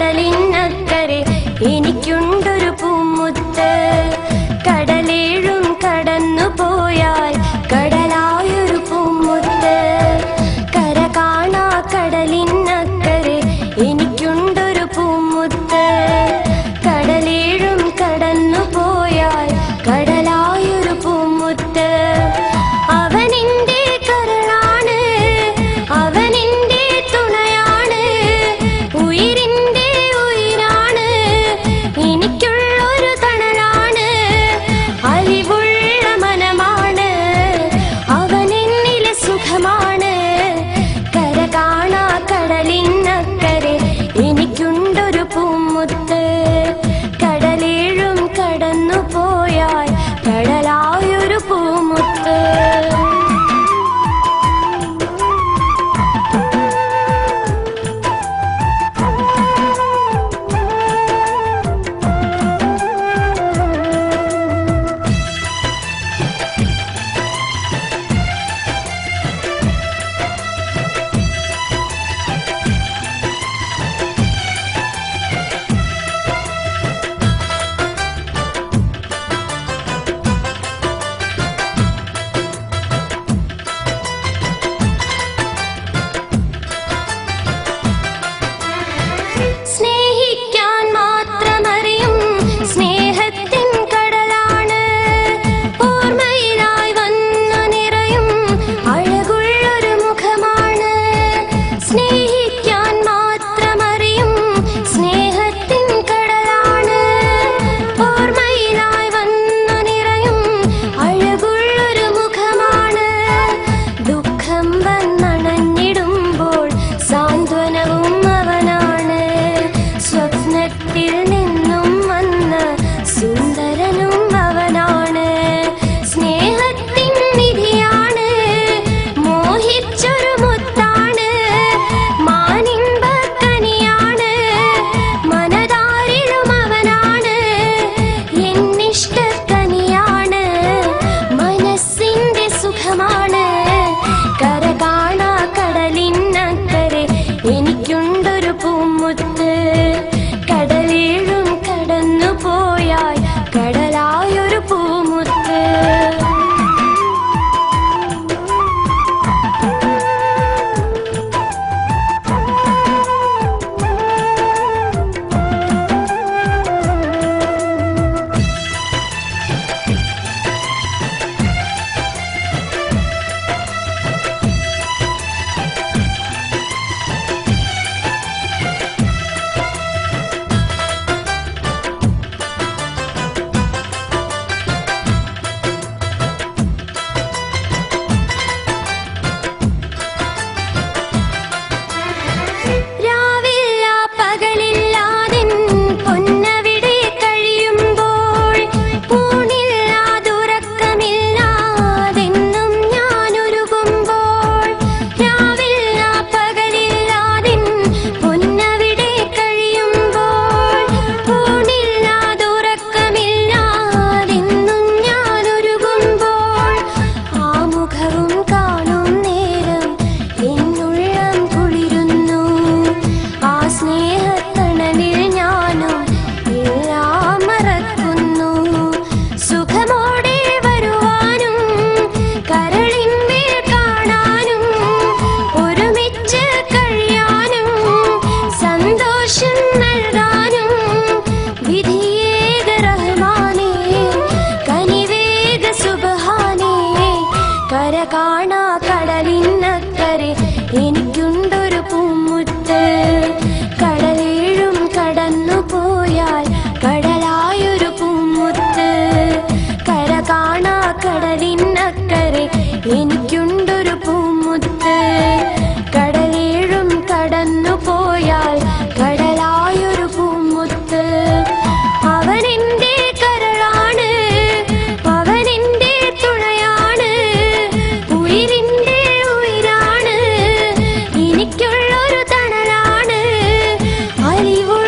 കടലിനക്കരെ എനിക്കുണ്ടൊരു പൂമുത്ത്. കടലേഴും കടന്നു പോയാൽ കടലായൊരു പൂമുത്ത്. കര കാണാ കടലിനക്കരെ എനിക്കുണ്ടൊരു പൂമുത്ത്. കടലേഴും കടന്നു പോയാൽ കടലായൊരു പൂമുത്ത്. അവനെന്റെ കരളാണ്, അവനെന്റെ തുണയാണ്, ഉയിരിന്റെ ഉയിരാണ്, എനിക്കുള്ളൊരു തണലാണ്, അലിവുള്ള മനമാണ്, അവനെന്നിലെ സുഖമാണ്. കര കാണാ കടലിനക്കരെ എനിക്കുണ്ടൊരു പൂമുത്ത്. കടലേഴും കടന്നു പോയാൽ കടലായൊരു പൂമുത്ത്. സ്നേഹിക്കാൻ മാത്രമറിയും സ്നേഹത്തിൻ കടലാണ്, ഓർമ്മയിലായി വന്നു നിറയും അഴകുള്ളൊരു മുഖമാണ്. സ്നേഹിക്കാൻ മാത്രമറിയും സ്നേഹത്തിൻ കടലാണ്, ഓർമ്മയിലായി വന്നു നിറയും അഴകുള്ളൊരു മുഖമാണ്. ദുഃഖം വന്നണഞ്ഞിടുമ്പോൾ സാന്ത്വനവും അവനാണ്, സ്വപ്നത്തിൽ നിന്നും വന്ന സുന്ദരനും അവനാണ്. സ്നേഹത്തിൻ നിധിയാണ്, മോഹിച്ചൊരു മുത്താണ്, മാനിമ്പക്കനിയാണ്, മനതാരിലും അവനാണ്, എന്നിഷ്ടക്കനിയാണ്, മനസ്സിന്റെ സുഖമാണ്. കര കാണാ കടലിനക്കരെ എനിക്കുണ്ടൊരു പൂമുത്ത്. കടലേഴും കടന്നു പോയാൽ കടലായൊരു പൂമുത്ത്. രാവില്ല പകലില്ലാതിൻ പൊന്നവിടെ കഴിയുമ്പോൾ, ഊണില്ലാതുറക്കമില്ലാതെന്നും ഞാനൊരുകുമ്പോൾ. രാവില്ല പകലില്ലാതിൻ പൊന്നവിടെ കഴിയുമ്പോൾ, ഊണില്ലാതുറക്കമില്ലാതെന്നും ഞാനൊരുകുമ്പോൾ. ആ മുഖവും കാണും നേരം എന്നുള്ളം കുളിരുന്നു, ആ സ്നേഹത്തണലിൽ ഞാനും എല്ലാം മറക്കുന്നു. സുഖമോടെ വരുവാനും കരളിന്മേൽ കാണാനും ഒരുമിച്ച് കഴിയാനും സന്തോഷം നൽകാനും വിധിയേക റഹ്മാനേ, കനിവേക സുബ്ഹാനേ. കര കാണാ കടലിനക്കരെ എനിക്കുണ്ടൊരു പൂമുത്ത്. കടലേഴും കടന്നു പോയാൽ കടലായൊരു പൂമുത്ത്. കര കാണാ കടലിനക്കരെ എനിക്കുണ്ടൊരു പൂമുത്ത്. കടലേഴും കടന്നു പോയാൽ കടലായൊരു പൂമുത്ത്. അവനെന്റെ കരളാണ്, അവനെന്റെ തുണയാണ്, ഉയിരിന്റെ ഉയിരാണ്, എനിക്കുള്ളൊരു തണലാണ്, അലിവുള്ള